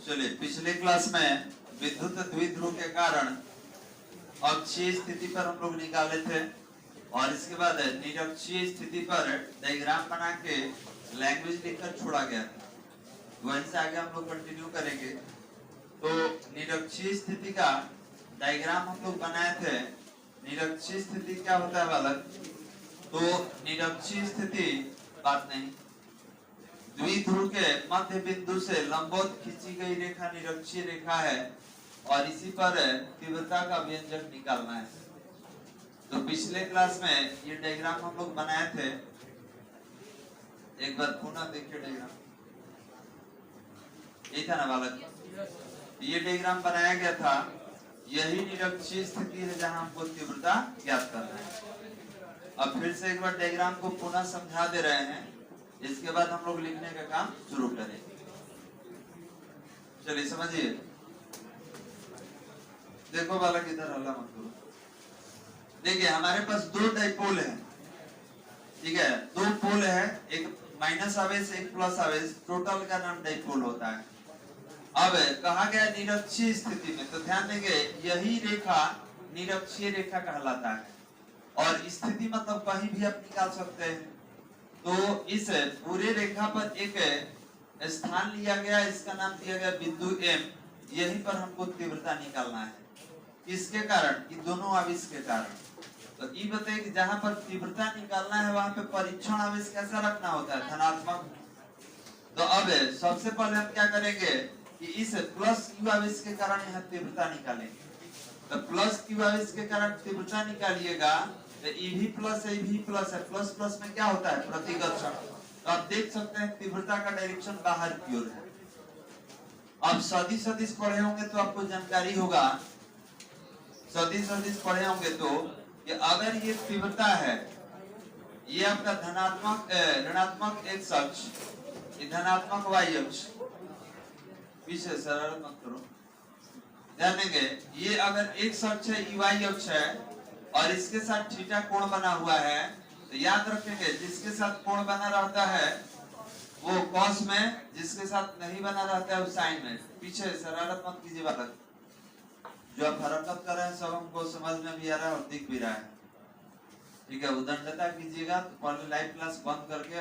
चलिए पिछले क्लास में विद्युत द्विध्रुव के कारण अक्षीय स्थिति पर हम लोग निकाले थे और इसके बाद निरक्षीय स्थिति पर डायग्राम बना के लैंग्वेज लिखकर छोड़ा गया था। वहीं से आगे हम लोग कंटिन्यू करेंगे। तो निरक्षीय स्थिति का डायग्राम हम लोग बनाए थे। निरक्षीय स्थिति क्या होता है बालक? तो निरक्षीय स्थिति बात नहीं, द्विध्रुव के मध्य बिंदु से लंबवत खींची गई रेखा निरक्षीय रेखा है और इसी पर तीव्रता का व्यंजक निकालना है। तो पिछले क्लास में ये डायग्राम हम लोग बनाए थे, एक बार पुनः देखिए डायग्राम। ये था ना बालक? ये डायग्राम बनाया गया था। यही निरक्षीय स्थिति है जहां हमको तीव्रता ज्ञात करना है। अब फिर से एक बार डायग्राम को पुनः समझा दे रहे हैं, इसके बाद हम लोग लिखने का काम शुरू करेंगे। चलिए समझिए। देखो बालक इधर हल्ला मत करो। देखिए हमारे पास दो डाइपोल है, ठीक है? दो पोल है, एक माइनस आवेश एक प्लस आवेश, टोटल का नाम डाइपोल होता है। अब कहा गया निरक्षीय स्थिति में, तो ध्यान देंगे यही रेखा निरक्षीय रेखा कहलाता है और स्थिति मतलब कहीं भी आप निकाल सकते हैं। तो इस पूरे रेखा पर एक स्थान लिया गया, इसका नाम दिया गया बिंदु M। यहीं पर हमको तीव्रता निकालना है। किसके कारण? इन दोनों आवेश के कारण। तो ये बताइए कि जहां पर तीव्रता निकालना है वहां पे परीक्षण आवेश कैसा रखना होता है? धनात्मक। तो अब सबसे पहले हम क्या करेंगे कि इस प्लस Q आवेश के कारण यहाँ तीव्रता निकालेंगे। तो प्लस Q आवेश के कारण तीव्रता निकालिएगा तो EV प्लस है, EV प्लस है, प्लस प्लस में क्या होता है? प्रतिकर्षण। तो आप देख सकते हैं तीव्रता का डायरेक्शन बाहर की ओर है। अब सदिश सदिश पढ़े होंगे तो आपको जानकारी होगा, सदिश सदिश पढ़े होंगे तो कि अगर ये तीव्रता है, ये आपका धनात्मक ऋणात्मक x अक्ष, ये धनात्मक y अक्ष, पीछे सरल मत करो, ध्यान देंगे। ये अगर x अक्ष है, ये y अक्ष है और इसके साथ थीटा कोण बना हुआ है, तो याद रखेंगे जिसके साथ कोण बना रहता है वो कॉस में, जिसके साथ नहीं बना रहता है वो साइन में। पीछे शरारत मत कीजिए बालक, जो आप हरकत कर रहे हैं सब हमको समझ में भी आ रहा है और दिख भी रहा है, ठीक है? उदंडता कीजिएगा तो पहले लाइव क्लास बंद करके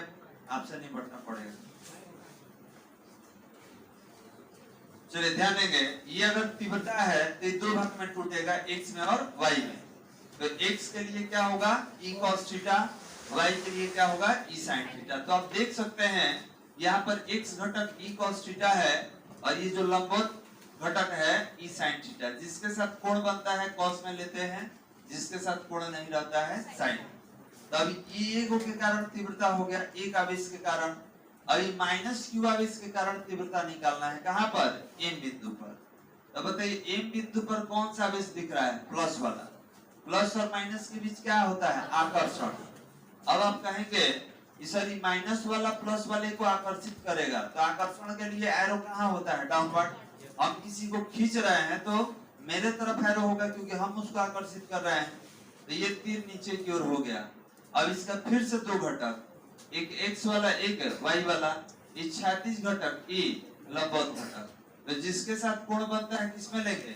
आपसे निपटना पड़ेगा। चलिए ध्यान देंगे, ये अगर तीव्रता है तो दो भाग में टूटेगा, x में और y में। तो x के लिए क्या होगा? e cos थीटा, y के लिए क्या होगा? e sin theta. तो आप देख सकते हैं यहाँ पर x घटक e cos थीटा है और ये जो लंबवत घटक है e sin थीटा, जिसके साथ कोण बनता है cos में लेते हैं, जिसके साथ कोण नहीं रहता है sin। तो अभी e के कारण तीव्रता हो गया, एक आवेश के कारण। अभी माइनस Q आवेश के कारण तीव्रता निकालना है। कहां पर? M बिंदु पर। तो बताइए M बिंदु पर कौन सा आवेश दिख रहा है? प्लस वाला। प्लस और माइनस के बीच क्या होता है? आकर्षण। अब आप कहेंगे सर माइनस वाला प्लस वाले को आकर्षित करेगा, तो आकर्षण के लिए एरो कहाँ होता है? डाउनवर्ड। हम किसी को खींच रहे हैं तो मेरे तरफ एरो होगा क्योंकि हम उसको आकर्षित कर रहे हैं। तो ये तीर नीचे की ओर हो गया। अब इसका फिर से दो घटक, एक x वाला एक y वाला, ये क्षैतिज घटक e लंबवत घटक। तो जिसके साथ कोण बनता है किसमें लेंगे?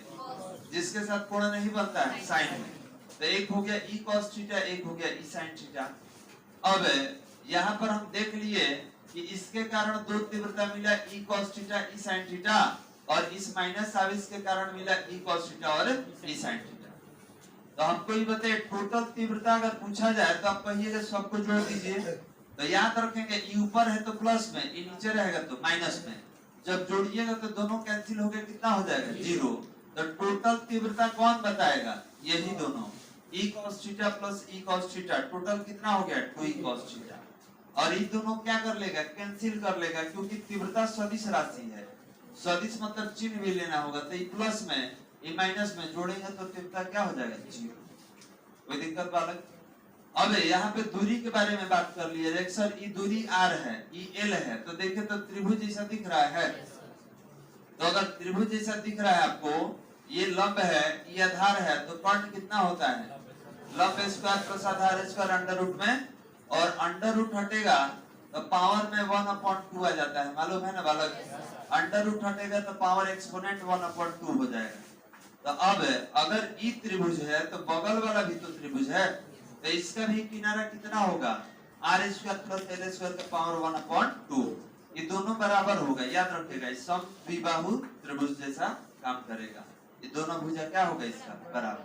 जिसके साथ कोण नहीं बनता है साइन में। तो एक हो गया e cos थीटा, एक हो गया e sin थीटा। अब यहाँ पर हम देख लिए कि इसके कारण दो तीव्रता मिला, e cos theta e sin theta, और इस माइनस आवेश के कारण मिला e cos थीटा और e sin थीटा। तो हमको ये बताइए टोटल तीव्रता अगर पूछा जाए तो आप कहिएगा सबको जोड़ दीजिए। तो याद रखेंगे e ऊपर है तो प्लस में, e नीचे रहेगा तो माइनस में। जब जोड़िएगा तो दोनों कैंसिल हो गए, कितना हो जाएगा? 0। तो टोटल तीव्रता कौन बताएगा? यही दोनों, e cos theta plus e cos theta, total कितना हो गया? 2e cos theta. और ये दोनों क्या कर लेगा? कैंसिल कर लेगा, क्योंकि तीव्रता सदिश राशि है। सदिश मतलब चिन्ह भी लेना होगा। तो ये प्लस में ये माइनस में जोड़ेंगे तो तीव्रता क्या हो जाएगा? 0। कोई दिक्कत बालक? अब यहाँ पे दूरी के बारे में बात कर लिया। सर ये दूरी r है, ये l है, तो देखे तो त्रिभुज जैसा दिख रहा है। तो अगर त्रिभुज जैसा दिख रहा है आपको, ये लंब है, ये आधार है, तो कर्ण कितना होता है? लंब स्क्वायर प्लस आधार स्क्वायर अंडर रूट में, और अंडर रूट हटेगा तो पावर में 1/2 आ जाता है, मालूम है ना बालक। अंडर रूट हटेगा तो पावर एक्सपोनेंट 1/2 हो जाएगा। तो अब अगर ई त्रिभुज है तो बगल वाला भी तो त्रिभुज है, तो इसका भी किनारा कितना होगा, r² प्लस l² का पावर 1/2। ये दोनों बराबर होगा, याद रखिएगा, सम द्विबाहु त्रिभुज जैसा काम करेगा। ये दोनों भुजा क्या होगा इसका बराबर।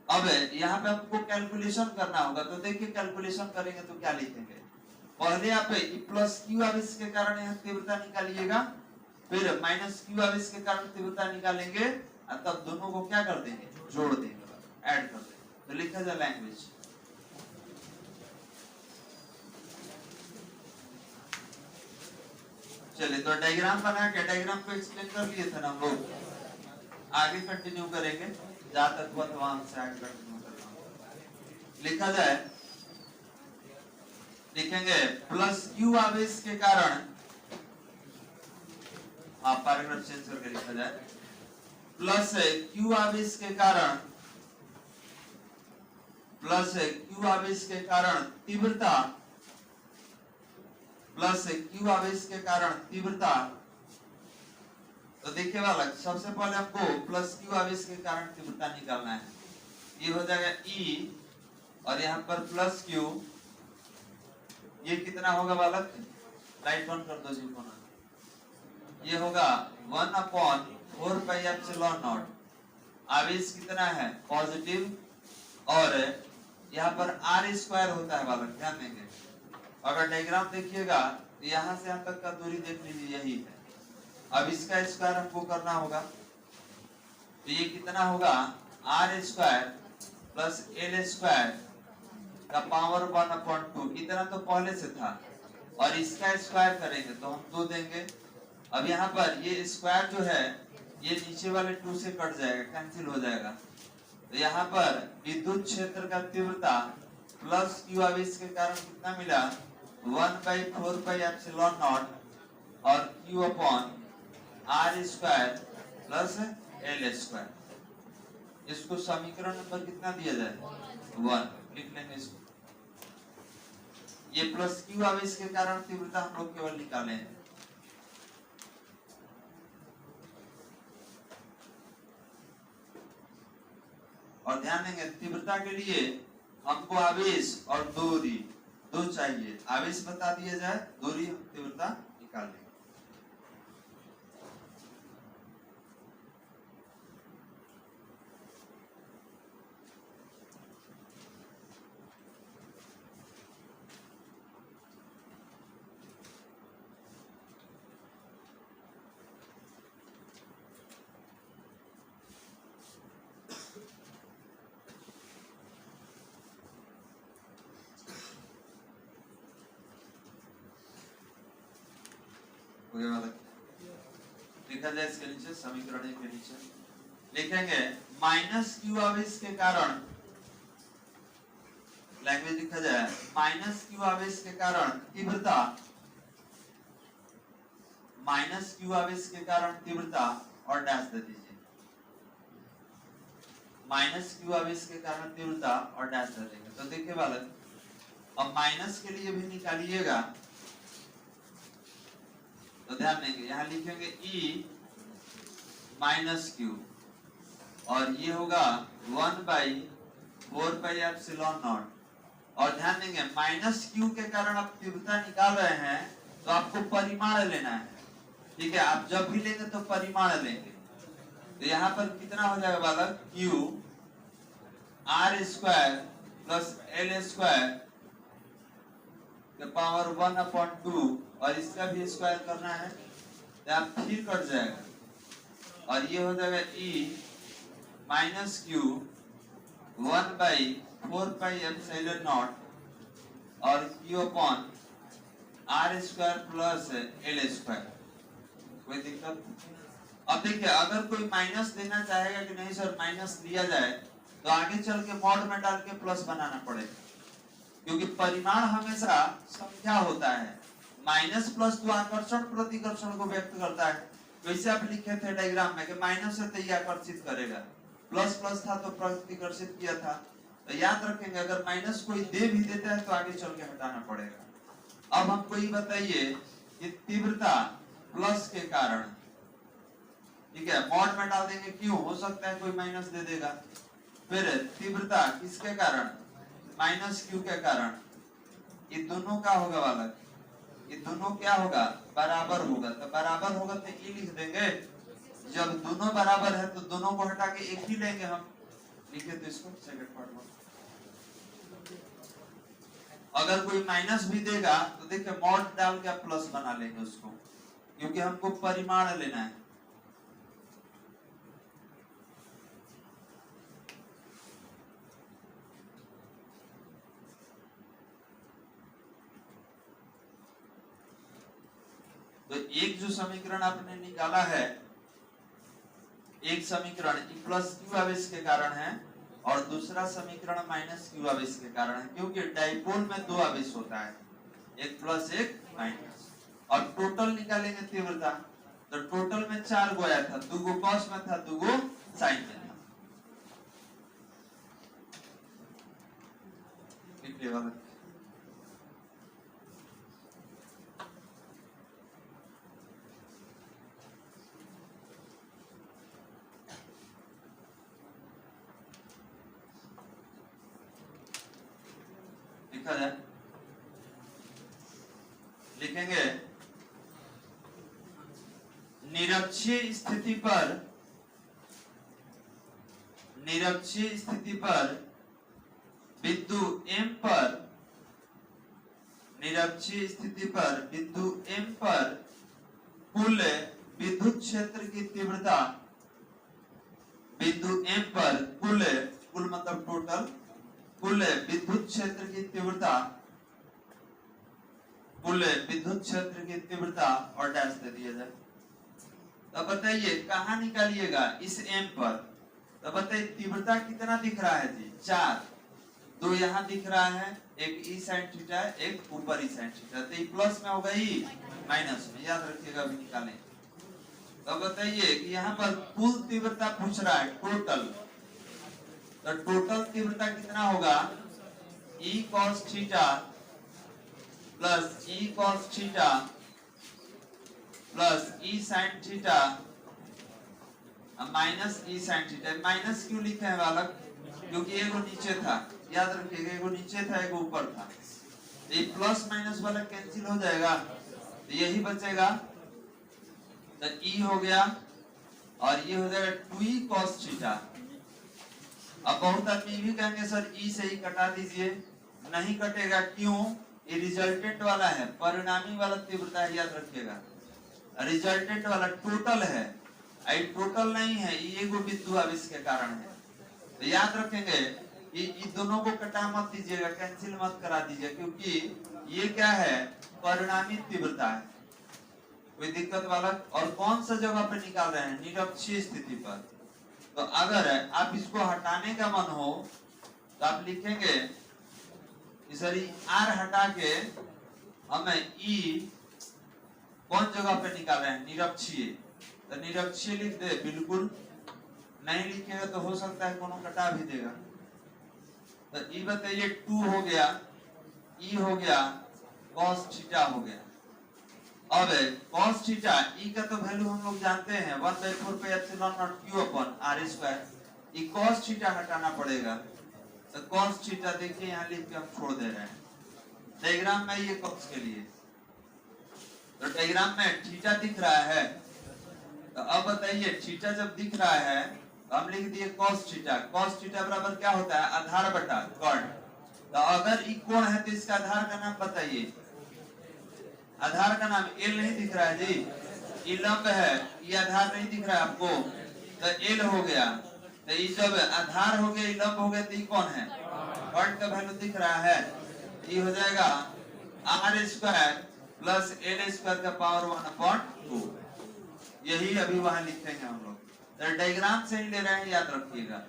अब यहाँ पे आपको कैलकुलेशन करना होगा, तो देखिए कैलकुलेशन करेंगे तो क्या लिखेंगे। पहले आप प्लस क्यू आवेश के कारण यहाँ तीव्रता निकालिएगा, फिर माइनस क्यू आवेश के कारण तीव्रता निकालेंगे, और तब दोनों को क्या कर देंगे, जोड़ देंगे, ऐड कर देंगे। तो लिखा जाए लैंग्वेज। चलिए तो डायग्राम बना के डायग्राम को एक्सप्लेन कर लिए थे ना हम लोग, आगे कंटिन्यू करेंगे, जहां तक हुआ तो वहां से आगे कंटिन्यू करेंगे। लिखा जाए, लिखेंगे प्लस क्यू आवेश के कारण, आप पैराग्राफ चेंज करके लिखा जाए, प्लस क्यू आवेश के कारण, प्लस क्यू आवेश के कारण तीव्रता, प्लस क्यू आवेश के कारण तीव्रता। तो देखिए वाला, सबसे पहले हमको प्लस क्यू आवेश के कारण तीव्रता निकालना है। ये हो जाएगा E, और यहाँ पर प्लस क्यू, ये कितना होगा बालक, लाइट ऑन कर दो जी को ना। ये होगा 1/4 पाई एप्सिलॉन नॉट। आवेश कितना है, पॉजिटिव, और यहाँ पर r² होता है बालक, ध्यान देंगे। अगर डायग्राम देखिएगा तो यहाँ से यहाँ तक का दूरी देख लीजिए, यही है। अब इसका स्क्वायर हमको करना होगा, तो ये कितना होगा, r² प्लस l² का पावर 1/2। इतना तो पहले से था, और इसका स्क्वायर करेंगे तो हम 2 देंगे। अब यहाँ पर ये स्क्वायर जो है, ये नीचे वाले 2 से कट जाएगा, कैंसिल हो जाएगा। तो यहाँ पर विद्युत क्षेत्र का तीव्रता प्लस क्यू आवेश के कारण कितना मिला, 1/4 पाई एप्सिलॉन नॉट, और Q upon r² plus l²। इसको समीकरण नंबर कितना दिया जाए, 1 लिख लेंगे इसको। ये प्लस क्यू आवेश के कारण तीव्रता हम लोग केवल निकाले हैं। और ध्यान देंगे, तीव्रता के लिए हमको आवेश और दूरी दो चाहिए। आवेश बता दिया जाए, दूरी हम तीव्रता निकाल लेंगे। लिखा जाए इसके नीचे, समीकरण के नीचे लिखेंगे माइनस क्यू आवेश के कारण, लैंग्वेज लिखा जाए, माइनस क्यू आवेश के कारण तीव्रता, माइनस क्यू आवेश के कारण तीव्रता, और डैश दे दीजिए, माइनस क्यू आवेश के कारण तीव्रता और डैश दे देंगे। तो देखिए बालक, अब माइनस के लिए भी निकालिएगा, तो ध्यान देंगे, यहाँ लिखेंगे E माइनस क्यू, और ये होगा 1/4 पाई एप्सिलॉन नॉट। और ध्यान देंगे, माइनस क्यू के कारण आप तीव्रता निकाल रहे हैं, तो आपको परिमाण लेना है, ठीक है। आप जब भी लेंगे तो परिमाण लेंगे। तो यहाँ पर कितना हो जाएगा बालक, Q r² प्लस l² के पावर 1/2, और इसका भी स्क्वायर करना है, तो आप फिर कट जाएगा, और ये हो जाएगा E minus Q 1/4 pi epsilon not, और Q upon r² plus l²। कोई दिक्कत? अब देखिए, अगर कोई माइनस देना चाहेगा कि नहीं सर माइनस दिया जाए, तो आगे चल के मॉड में डाल के प्लस बनाना पड़ेगा, क्योंकि परिमाण हमेशा संख्या होता है। माइनस प्लस तो आकर्षण प्रतिकर्षण को व्यक्त करता है। वैसे आप लिखे थे डायग्राम में कि माइनस से तो ये आकर्षित करेगा, प्लस प्लस था तो प्रतिकर्षित किया था। तो याद रखेंगे, अगर माइनस कोई दे भी देता है तो आगे चल के हटाना पड़ेगा। अब हमको ये बताइए कि तीव्रता प्लस के कारण, ठीक है, मॉड में डाल देंगे, क्यों हो सकता है कोई माइनस दे देगा। फिर तीव्रता किसके कारण, माइनस क्यू के कारण, ये दोनों का होगा वाला, ये दोनों क्या होगा, बराबर होगा। तो बराबर होगा तो ये लिख देंगे, जब दोनों बराबर है तो दोनों को हटा के एक ही लेंगे हम, लिखे तो इसको सेकंड पार्ट में। अगर कोई माइनस भी देगा तो देखिए मॉड डाल के प्लस बना लेंगे उसको, क्योंकि हमको परिमाण लेना है। तो एक जो समीकरण आपने निकाला है, एक समीकरण प्लस क्यू आवेश के कारण है और दूसरा समीकरण माइनस क्यू आवेश के कारण है, क्योंकि डाइपोल में दो आवेश होता है, एक प्लस एक माइनस। और टोटल निकालेंगे तीव्रता, तो टोटल में 4 गो आया था, 2 गो कॉस में था, 2 गो साइन में था। लिखा जाए, लिखेंगे निरक्षीय स्थिति पर, निरक्षीय स्थिति पर बिंदु M पर, निरक्षीय स्थिति पर बिंदु M पर कुल विद्युत क्षेत्र की तीव्रता, बिंदु M पर कुल, कुल मतलब टोटल, कुल विद्युत क्षेत्र की तीव्रता, कुल विद्युत क्षेत्र की तीव्रता और डैश दे दिया जाए। तो बताइए कहाँ निकालिएगा, इस M पर। तो बताइए तीव्रता कितना दिख रहा है जी, 4, 2 यहाँ दिख रहा है, एक ई साइन थीटा, एक ऊपर ई साइन थीटा, तो ये प्लस में होगा, ई माइनस में, याद रखिएगा अभी निकालें। तो बताइए कि यहाँ पर कुल तीव्रता पूछ रहा है, टोटल, तो टोटल तीव्रता कितना होगा, E cos theta plus E cos theta plus E sine theta minus E sine theta. Minus क्यों लिखे हैं बालक, क्योंकि एगो नीचे था, याद रखिएगा, एगो नीचे था एगो ऊपर था, तो ये प्लस माइनस वाला कैंसिल हो जाएगा, तो यही बचेगा, तो ई हो गया और ये हो जाएगा 2e cos थीटा। अब बहुत आदमी भी कहेंगे सर ई से ही कटा दीजिए, नहीं कटेगा, क्यों, ये रिजल्टेंट वाला है, परिणामी वाला तीव्रता है, याद रखिएगा, रिजल्टेंट वाला टोटल है, आई टोटल नहीं है, ये एगो बिंदु आवेश के कारण है। तो याद रखेंगे कि इन दोनों को कटा मत दीजिएगा, कैंसिल मत करा दीजिए, क्योंकि ये क्या है, परिणामी तीव्रता है। कोई दिक्कत वाला, और कौन सा जगह पे निकाल रहे हैं, निरक्षीय स्थिति पर। तो अगर आप इसको हटाने का मन हो तो आप लिखेंगे सर आर हटा के हमें ई कौन जगह पे निकाल रहे हैं, निरक्षीय, तो निरक्षीय लिख दे, बिल्कुल नहीं लिखेगा तो हो सकता है कोनो कटा भी देगा। तो ई बताइए 2 हो गया, ई हो गया, cos थीटा हो गया। अब cos थीटा, ई का तो वैल्यू हम लोग जानते हैं 1/4 पे epsilon not q upon r square, E cos theta हटाना पड़ेगा, तो cos थीटा देखिए यहाँ लिख के हम छोड़ दे रहे हैं डायग्राम में, ये cos के लिए, तो डायग्राम में थीटा दिख रहा है, तो अब बताइए थीटा जब दिख रहा है तो हम लिख दिए cos थीटा, cos थीटा बराबर क्या होता है, आधार बटा कर्ण। तो अगर ई कोण है तो इसका आधार का नाम बताइए, आधार का नाम एल नहीं दिख रहा है जी, ये लंब है, ये आधार नहीं दिख रहा है आपको, तो एल हो गया, तो ये जब आधार हो गया, ये लंब हो गया, तो ये कौन है, कर्ण का वैल्यू दिख रहा है, ये हो जाएगा R square plus L square का पावर 1/2, यही अभी वहां लिखेंगे हम लोग, तो डायग्राम से ही ले रहे हैं, याद रखिएगा।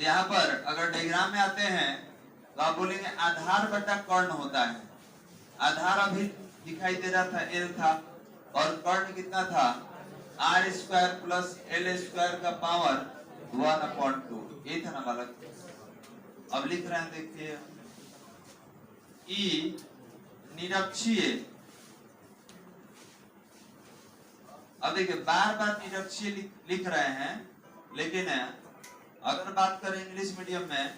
यहाँ पर अगर डायग्राम में आते हैं तो आप बोलेंगे आधार बटा कर्ण होता है, आधार अभी दिखाई दे रहा था एल था, और कर्ण कितना था, R square plus L square का पावर 1/2, ये था ना बालक। अब लिख रहे हैं देखिए, ई निरक्षीय, अब देखिए बार बार निरक्षीय लिख रहे हैं, लेकिन अगर बात करें इंग्लिश मीडियम में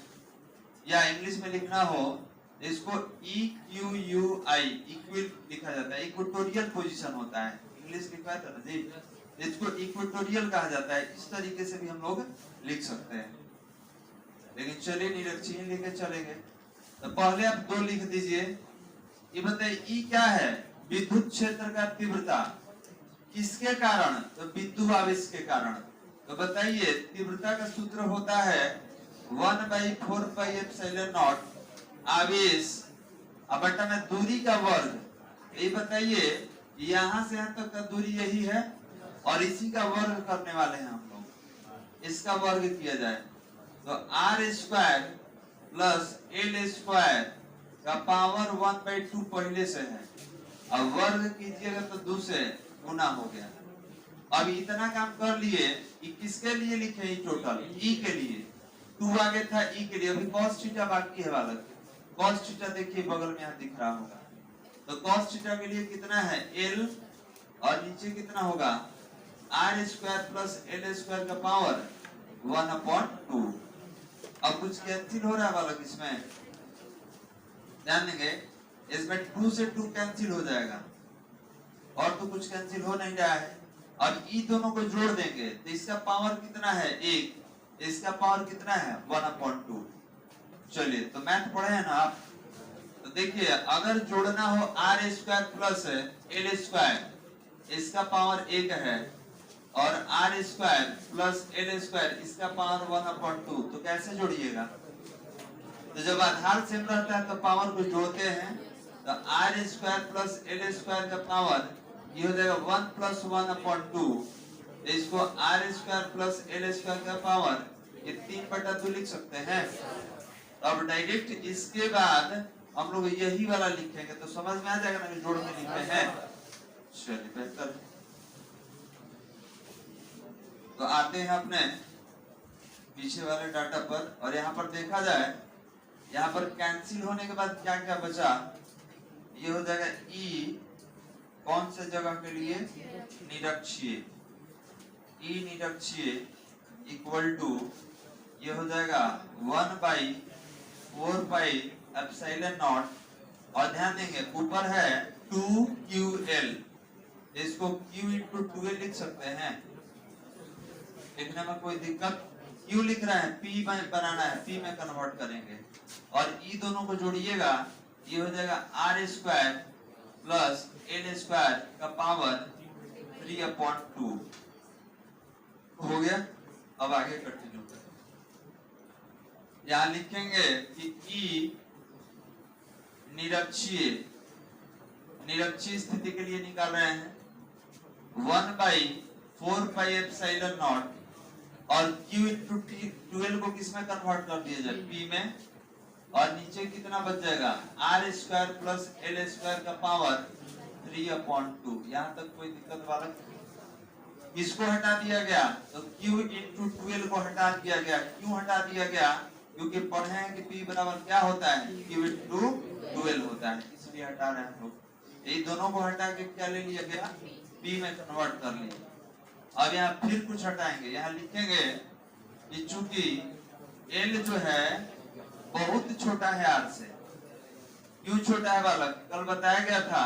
या इंग्लिश में लिखना हो, इसको EQUI इक्विल लिखा जाता है, इक्वेटोरियल पोजीशन होता है, इंग्लिश लिखा था ना जी, इसको इक्वेटोरियल कहा जाता है। इस तरीके से भी हम लोग लिख सकते हैं, लेकिन चलिए निरक्षीय लेके चलेंगे। तो पहले आप 2 लिख दीजिए। ये बताइए ई क्या है? विद्युत क्षेत्र का तीव्रता, किसके कारण? तो विद्युत आवेश के कारण। तो बताइए तीव्रता का सूत्र होता है 1/4πε0 आवेश बटा में दूरी का वर्ग। ये बताइए यहाँ से यहाँ तक का दूरी यही है और इसी का वर्ग करने वाले हैं हम लोग, इसका वर्ग किया जाए तो r² प्लस l² का पावर 1/2 पहले से है, अब वर्ग कीजिएगा तो 2 से गुना हो गया। अब इतना काम कर लिए कि किसके लिए लिखे ही टोटल ई के लिए, 2 आगे था ई के लिए, अभी cos थीटा बाकी है वाला। cos थीटा देखिए बगल में यहाँ दिख रहा होगा, तो cos थीटा के लिए कितना है l और नीचे कितना होगा r² प्लस l² का पावर 1/2। अब कुछ कैंसिल हो रहा है वाला इसमें, ध्यान देंगे इसमें 2 से 2 कैंसिल हो जाएगा और तो कुछ कैंसिल हो नहीं रहा है। अब ई दोनों को जोड़ देंगे तो इसका पावर कितना है 1, इसका पावर कितना है 1/2। चलिए तो मैथ पढ़े हैं ना आप, तो देखिए अगर जोड़ना हो r² प्लस l², इसका पावर 1 है, और r² प्लस l² इसका पावर 1/2, तो कैसे जोड़िएगा? तो जब आधार सेम रहता है तो पावर को जोड़ते हैं, तो r² प्लस l² का पावर ये हो जाएगा 1 + 1/2, इसको r² प्लस l² का पावर ये 3/2 लिख सकते हैं। तो अब डायरेक्ट इसके बाद हम लोग यही वाला लिखेंगे तो समझ में आ जाएगा ना कि जोड़ में लिखे हैं। चलिए बेहतर। तो आते हैं अपने पीछे वाले डाटा पर, और यहाँ पर देखा जाए, यहाँ पर कैंसिल होने के बाद क्या क्या बचा, ये हो जाएगा ई कौन से जगह के लिए निरक्षीय, ई निरक्षीय इक्वल टू ये हो जाएगा 1/4πε0, और ध्यान देंगे ऊपर है 2QL, इसको Q × 2L लिख सकते हैं, लिखने में कोई दिक्कत? Q लिख रहा है, P में बनाना है, P में कन्वर्ट करेंगे, और ई दोनों को जोड़िएगा, ये हो जाएगा r² प्लस l² का पावर 3/2 हो गया। अब आगे कंटिन्यू करें, यहाँ लिखेंगे कि ई निरक्षीय स्थिति के लिए निकाल रहे हैं 1/4πε0, और Q × 2L को किस में कन्वर्ट कर दिया जाए P में, और नीचे कितना बच जाएगा r² प्लस l² का पावर 3/2। यहाँ तक कोई दिक्कत वाला? इसको हटा दिया गया तो Q × 2L को हटा दिया गया। क्यों हटा दिया गया? क्योंकि पढ़े हैं कि P बराबर क्या होता है Q × 2L होता है, इसलिए हटा रहे हैं हम लोग। ये दोनों को हटा के क्या ले लिया गया, P में कन्वर्ट कर लिया। अब यहाँ फिर कुछ हटाएंगे, यहाँ लिखेंगे कि चूंकि L जो है बहुत छोटा है r से। क्यों छोटा है बालक? कल बताया गया था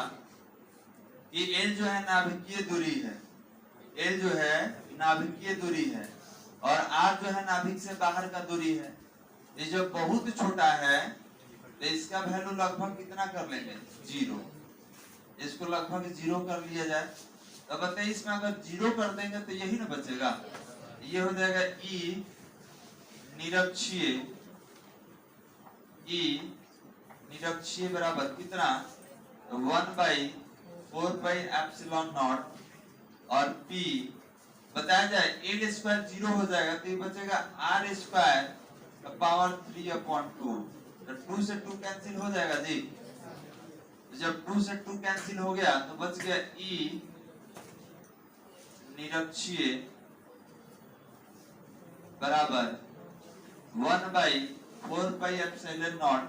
कि L जो है नाभिकीय दूरी है, L जो है नाभिकीय दूरी है, और R जो है नाभिक से बाहर का दूरी है। ये जो बहुत छोटा है तो इसका वैल्यू लगभग कितना कर लेंगे 0, इसको लगभग 0 कर लिया जाए। तो बताइए इसमें अगर 0 कर देंगे तो यही ना बचेगा, ये हो जाएगा ई निरक्षीय बराबर कितना 1/4πε0, और P बताया जाए l² 0 हो जाएगा तो ये बचेगा r² का पावर 3/2, तो 2 से 2 कैंसिल हो जाएगा जी। तो जब 2 से 2 कैंसिल हो गया तो बच गया ई निरक्षीय बराबर 1/4πε0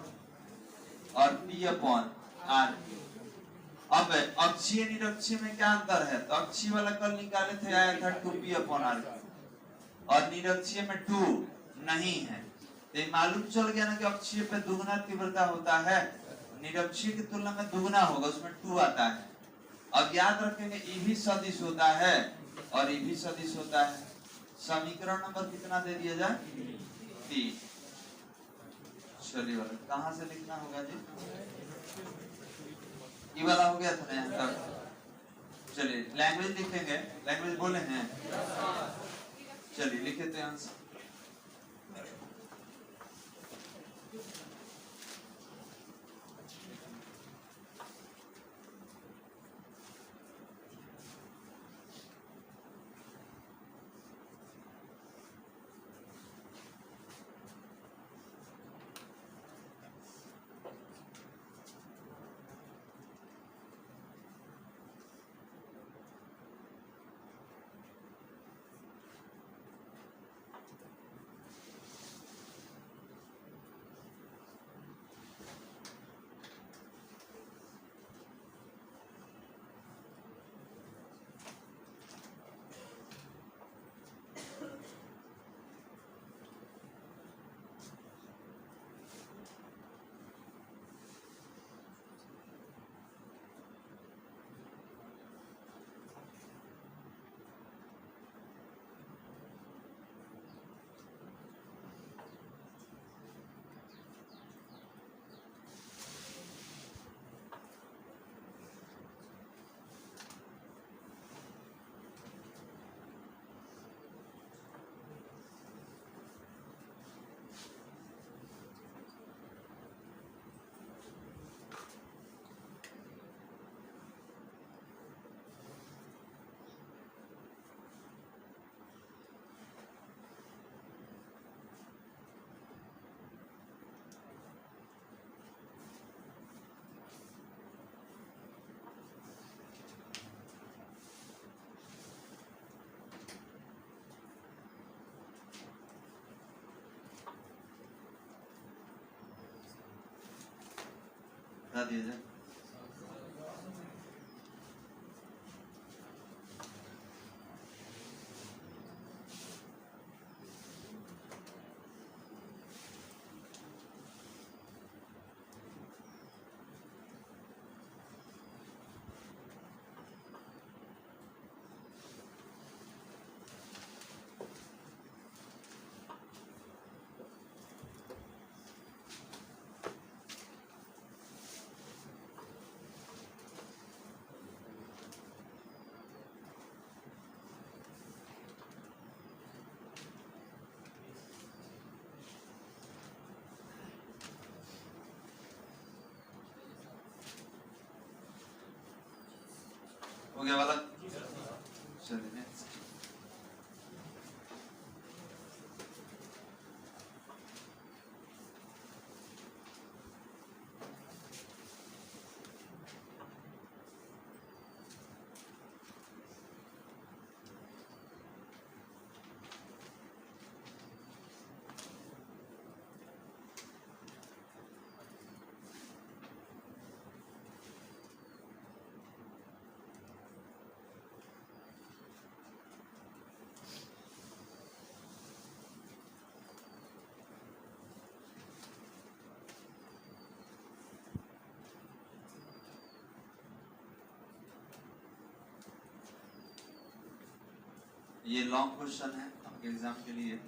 और P/r। अब अक्षीय निरक्षीय में क्या अंतर है? तो अक्षीय वाला कल निकाले थे, आया था 2p/r और निरक्षीय में 2 नहीं है। तो मालूम चल गया ना कि अक्षीय पे दुगना तीव्रता होता है, निरक्षीय की तुलना में दुगना होगा, उसमें 2 आता है। अब याद रखेंगे ई भी सदिश होता है और ई भी सदिश होता है। समीकरण नंबर कितना दे दिया जाए? 3। चलिए वाला कहाँ से लिखना होगा जी? ये वाला हो गया था ना यहाँ तक। चलिए लैंग्वेज लिखेंगे, लैंग्वेज बोले हैं, चलिए लिखे तो आंसर। बता दिया जाए। हो गया वाला? चलिए नेक्स्ट। ये लॉन्ग क्वेश्चन है आपके एग्जाम के लिए।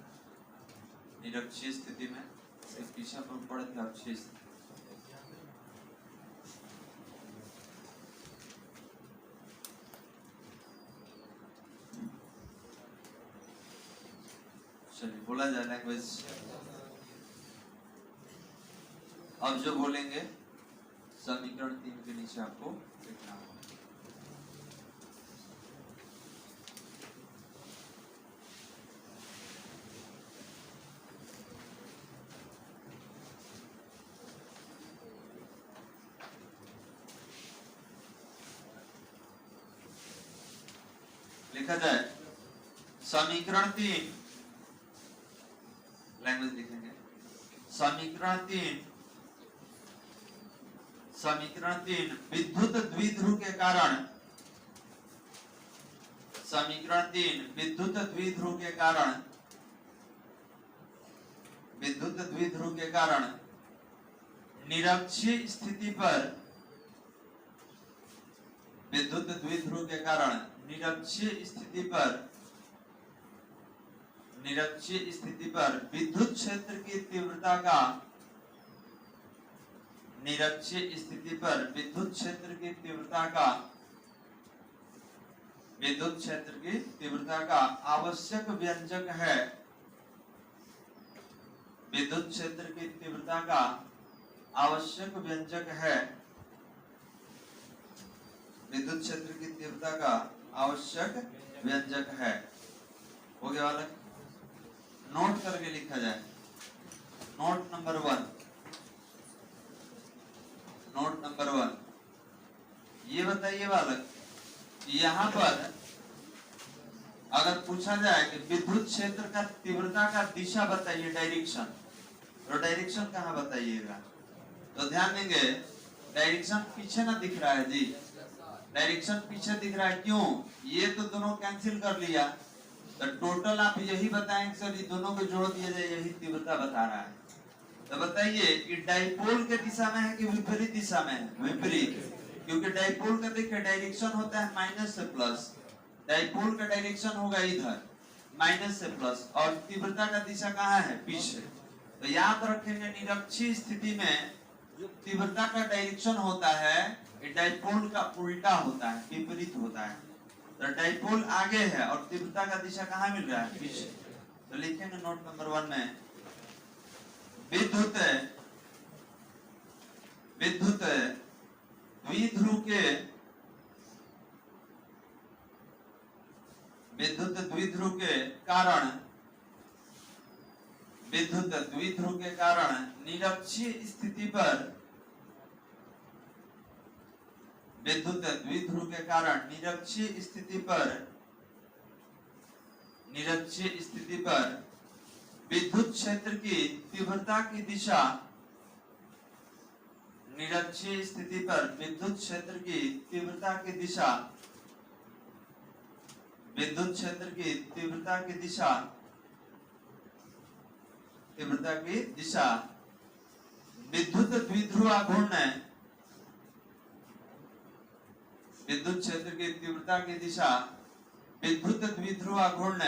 निरक्षीय स्थिति में इसके पीछे पर पढ़े थे अक्षीय स्थिति। चलिए बोला जाए लैंग्वेज। अब जो बोलेंगे समीकरण 3 के नीचे आपको लिखना होगा। लिखा जाए समीकरण 3, लैंग्वेज लिखेंगे। समीकरण 3 समीकरण 3 विद्युत द्विध्रुव के कारण, समीकरण 3 विद्युत द्विध्रुव के कारण, विद्युत द्विध्रुव के कारण निरक्षीय स्थिति पर, विद्युत द्विध्रुव के कारण निरक्षीय स्थिति पर, निरक्षीय स्थिति पर विद्युत क्षेत्र की तीव्रता का, निरक्षीय स्थिति पर विद्युत क्षेत्र की तीव्रता का, विद्युत क्षेत्र की तीव्रता का आवश्यक व्यंजक है, विद्युत क्षेत्र की तीव्रता का आवश्यक व्यंजक है, विद्युत क्षेत्र की तीव्रता का आवश्यक व्यंजक है। हो गया वाला, नोट करके लिखा जाए। नोट नंबर 1, नोट नंबर 1, ये बताइए बालक, यहाँ पर अगर पूछा जाए कि विद्युत क्षेत्र का तीव्रता का दिशा बताइए, डायरेक्शन, तो डायरेक्शन कहाँ बताइएगा? तो ध्यान देंगे, डायरेक्शन पीछे ना दिख रहा है जी, डायरेक्शन पीछे दिख रहा है। क्यों? ये तो दोनों कैंसिल कर लिया, तो टोटल आप यही बताएंगे सर ये दोनों को जोड़ दिया जाए, यही तीव्रता बता रहा है। तो बताइए कि डाइपोल के दिशा में है कि विपरीत दिशा में है? विपरीत, क्योंकि डाइपोल का देखिए डायरेक्शन होता है माइनस से प्लस, डाइपोल का डायरेक्शन होगा इधर माइनस से प्लस, और तीव्रता का दिशा कहाँ है? पीछे। तो याद रखेंगे निरक्षीय स्थिति में जो तीव्रता का डायरेक्शन होता है डाइपोल का उल्टा होता है, विपरीत होता है। तो डाइपोल आगे है और तीव्रता का दिशा कहाँ मिल रहा है? पीछे। तो लिखेंगे नोट नंबर 1 में विद्युत द्विध्रुव के, विद्युत द्विध्रुव के कारण, विद्युत द्विध्रुव के कारण निरक्षीय स्थिति पर, विद्युत द्विध्रुव के कारण निरक्षीय स्थिति पर, निरक्षीय स्थिति पर विद्युत क्षेत्र की तीव्रता की दिशा, निरक्षीय स्थिति पर विद्युत क्षेत्र की तीव्रता की दिशा, विद्युत क्षेत्र की तीव्रता की दिशा, तीव्रता की दिशा विद्युत द्विध्रुव आघूर्ण, विद्युत क्षेत्र की तीव्रता की दिशा विद्युत द्विध्रुव आघूर्ण,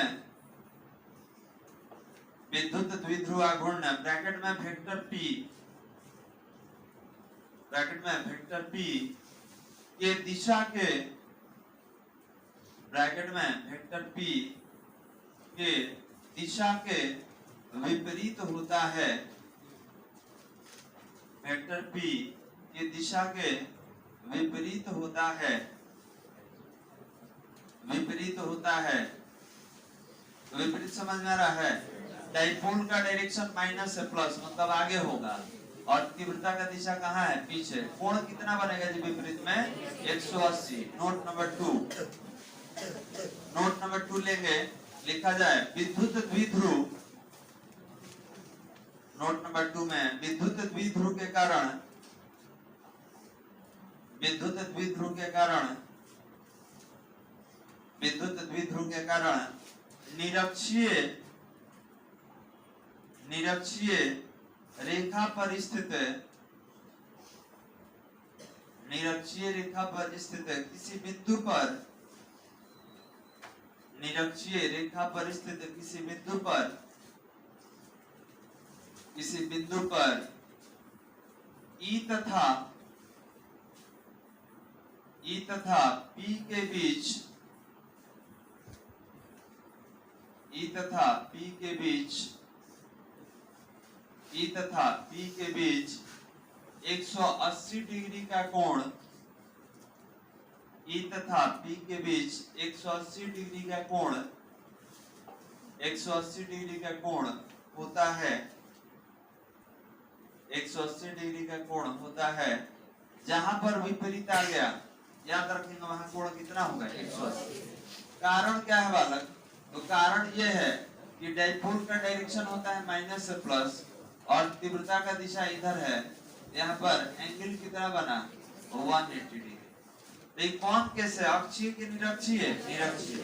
विद्युत द्विध्रुव आघूर्ण ब्रैकेट में वेक्टर P, ब्रैकेट में वेक्टर P के दिशा के, ब्रैकेट में वेक्टर P के दिशा के विपरीत होता है, वेक्टर P के दिशा के विपरीत होता है, विपरीत होता है। विपरीत समझ में आ रहा है? डाइपोल का डायरेक्शन माइनस से प्लस मतलब आगे होगा और तीव्रता का दिशा कहाँ है? पीछे। कोण कितना बनेगा जी विपरीत में? 180। नोट नंबर 2, नोट नंबर 2 लेंगे, लिखा जाए विद्युत द्विध्रुव, नोट नंबर 2 में विद्युत द्विध्रुव के कारण, विद्युत द्विध्रुव के कारण, विद्युत द्विध्रुव के कारण निरक्षीय, निरक्षीय रेखा पर स्थित, निरक्षीय रेखा पर स्थित किसी बिंदु पर, निरक्षीय रेखा पर स्थित किसी बिंदु पर, किसी बिंदु पर E तथा P के बीच, E तथा P के बीच, E तथा P के बीच 180 डिग्री का कोण, E तथा P के बीच 180 डिग्री का कोण, 180 डिग्री का कोण होता है, 180 डिग्री का कोण होता है। जहां पर विपरीत आ गया याद रखेंगे वहां कोण कितना होगा? 180। कारण क्या है बालक? तो कारण यह है डाइपोल का डायरेक्शन होता है माइनस से प्लस और तीव्रता का दिशा इधर है, यहाँ पर एंगल कितना बना 180 डिग्री। तो कौन केस है, अक्षीय की निरक्षीय? निरक्षीय।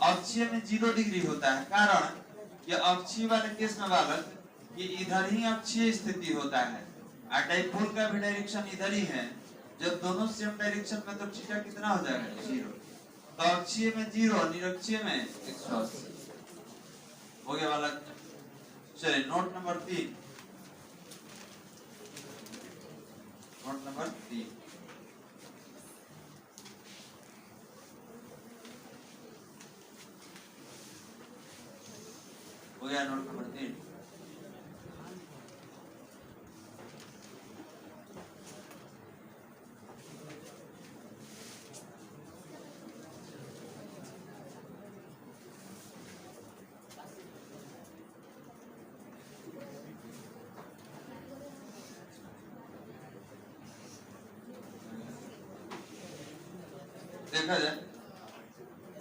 अक्षीय में 0 डिग्री होता है, कारण ये अक्षीय वाले केस में बालक ये इधर ही अक्षीय स्थिति होता है और डाइपोल का भी डायरेक्शन इधर ही है। जब दोनों सेम डायरेक्शन में तो थीटा कितना हो जाएगा 0। तो अक्षीय में 0, निरक्षीय में 180 हो गया बालक। चलिए नोट नंबर 3, नोट नंबर 3 हो गया। नोट नंबर 3 देखा जाए,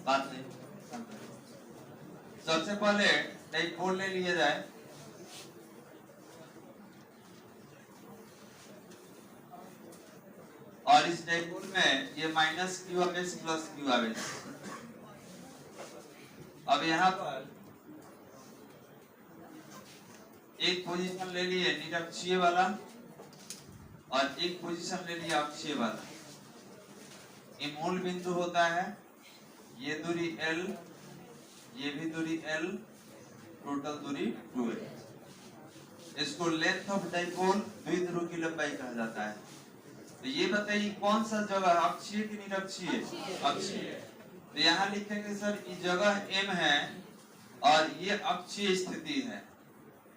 बात नहीं। सबसे पहले डाइपोल ले लिया जाए। और इस डाइपोल में ये माइनस क्यू आवेश प्लस क्यू आवेश। अब यहाँ पर एक पोजीशन ले लिए निरक्षीय वाला और एक पोजीशन ले लिया अक्षीय वाला। ये मूल बिंदु होता है, ये दूरी L, ये भी दूरी L, टोटल दूरी 2L। इसको लेंथ ऑफ डाइपोल, द्विध्रुव की लंबाई कहा जाता है। तो ये बताइए कौन सा जगह, अक्षीय की निरक्षीय? अक्षीय। तो यहाँ लिखेंगे सर इस जगह M है और ये अक्षीय स्थिति है।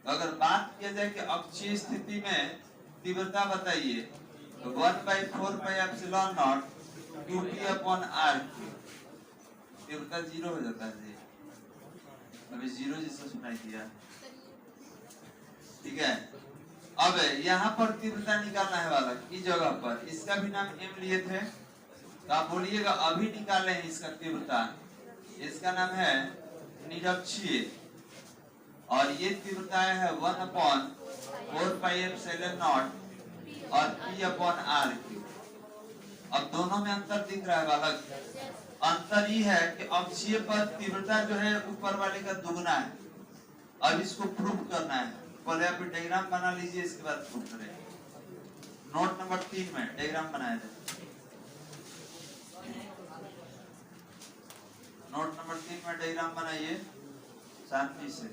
अगर बात किया जाए कि अक्षीय स्थिति में तीव्रता बताइए तो 1/4πε0 Qp/r3। तीव्रता 0 हो जाता है जी, अभी 0 जैसा सुनाई दिया, ठीक है। अब यहाँ पर तीव्रता निकालना है वाला इस जगह पर, इसका भी नाम M लिए थे, तो आप बोलिएगा अभी निकाले हैं इसका तीव्रता, इसका नाम है निरक्षीय और ये तीव्रता है 1/4πε0 और P/r3। अब दोनों में अंतर दिख रहा है बालक। अंतर ये है कि अक्षीय पर तीव्रता जो है ऊपर वाले का दुगना है। अब इसको प्रूव करना है, पहले आप डायग्राम बना लीजिए, इसके बाद प्रूव करेंगे। नोट नंबर 3 में डायग्राम बनाया जाए। नोट नंबर 3 में डायग्राम बनाइए शांति से।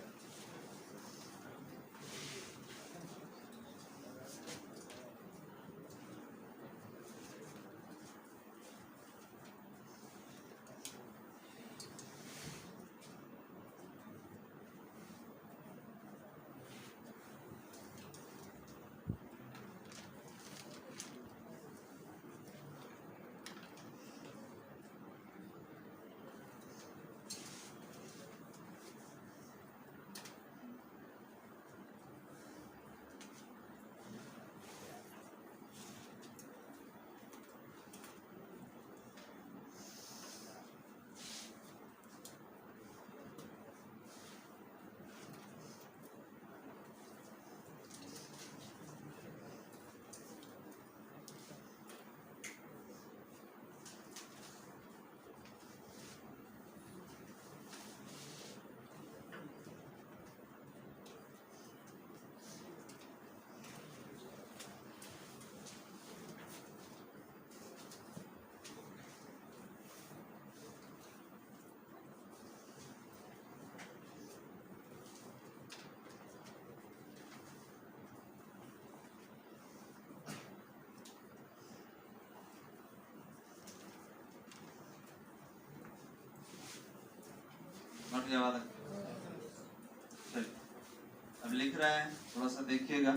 अब लिख रहे हैं, थोड़ा सा देखिएगा।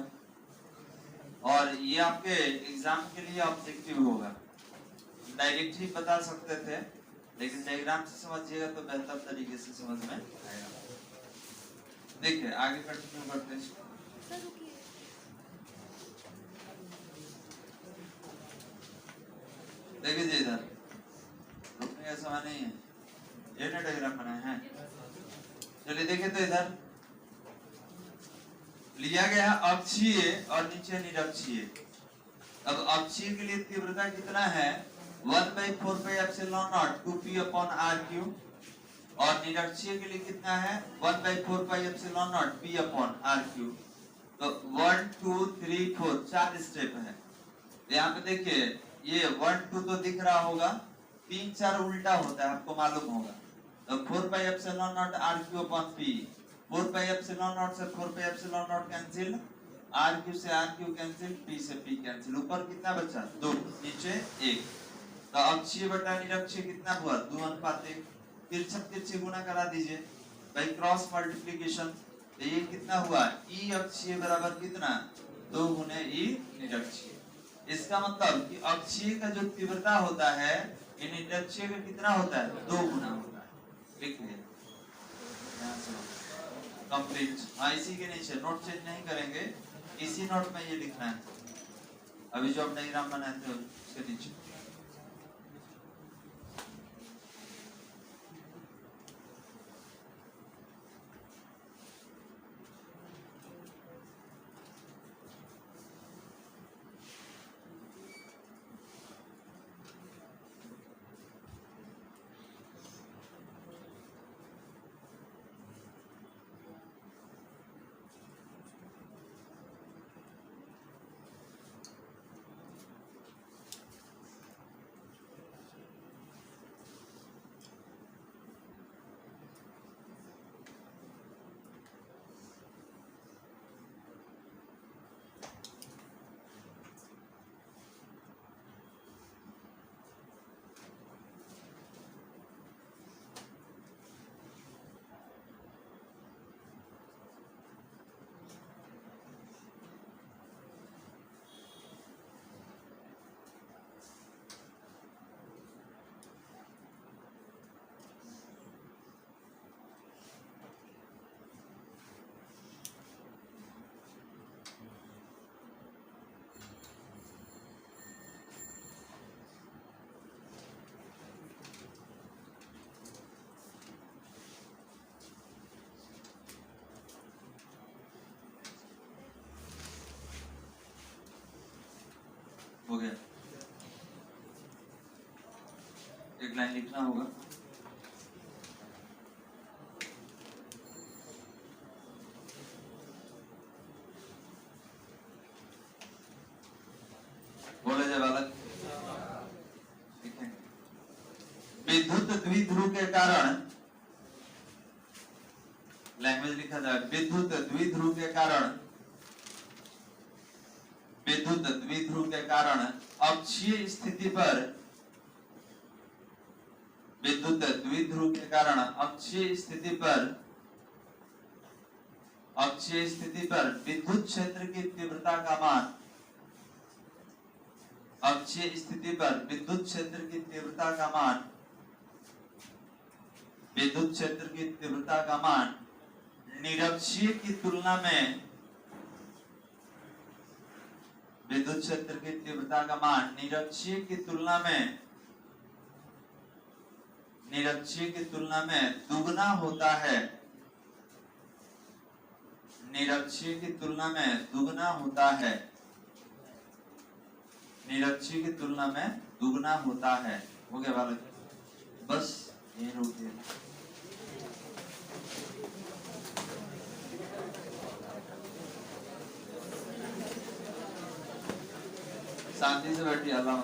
और ये आपके एग्जाम के लिए ऑब्जेक्टिव होगा। डायरेक्ट ही बता सकते थे, लेकिन डायग्राम से समझिएगा तो बेहतर तरीके से समझ में आएगा। देखिए आगे कंटिन्यू करते हैं। देखिए जी इधर रुकने का समय नहीं है, ये ना डायग्राम बनाए हैं। चलिए देखिए तो इधर लिया गया है अक्षीय और नीचे निरक्षीय। अब अक्षीय के लिए तीव्रता कितना है 1/4πε0 2p/r³ और निरक्षीय के लिए कितना है 1/4πε0 p/r³। तो 1 2 3 4 4 स्टेप है। यहाँ पे देखिए ये 1 2 तो दिख रहा होगा, 3 4 उल्टा होता है, आपको मालूम होगा। तो 4πε0 r³/p 4πε0 से 4πε0 कैंसिल, r³ से r³ कैंसिल, p से p कैंसिल। ऊपर कितना बचा 2, नीचे 1। तो अक्षीय बटा निरक्षीय कितना हुआ 2:1। तिरछा तिरछे गुना करा दीजिए भाई, क्रॉस मल्टीप्लिकेशन। तो ये कितना हुआ ई अक्षीय बराबर कितना 2 गुने ई निरक्षीय। इसका मतलब कि अक्षीय का जो तीव्रता होता है ये निरक्षीय का कितना होता है 2 गुना होता है। लिख लिया कंप्लीट। हाँ इसी के नीचे नोट चेंज नहीं करेंगे, इसी नोट में ये लिखना है। अभी जो आप डायग्राम बनाए थे उसके नीचे। हो गया, एक लाइन लिखना होगा। बोले जाए बालक, विद्युत द्विध्रुव के कारण, लैंग्वेज लिखा जाए विद्युत द्विध्रुव के कारण, विद्युत द्विध्रुव के कारण अक्षीय स्थिति पर, विद्युत द्विध्रुव के कारण अक्षीय स्थिति पर, अक्षीय स्थिति पर विद्युत क्षेत्र की तीव्रता का मान, अक्षीय स्थिति पर विद्युत क्षेत्र की तीव्रता का मान, विद्युत क्षेत्र की तीव्रता का मान निरक्षीय की तुलना में, विद्युत क्षेत्र की तीव्रता का मान निरक्षीय की तुलना में, निरक्षीय की तुलना में दुगना होता है, निरक्षीय की तुलना में दुगना होता है, निरक्षीय की तुलना में दुगना होता है। हो गया बालक, बस ये रुक गया। शांति से बैठिए, अल्लाह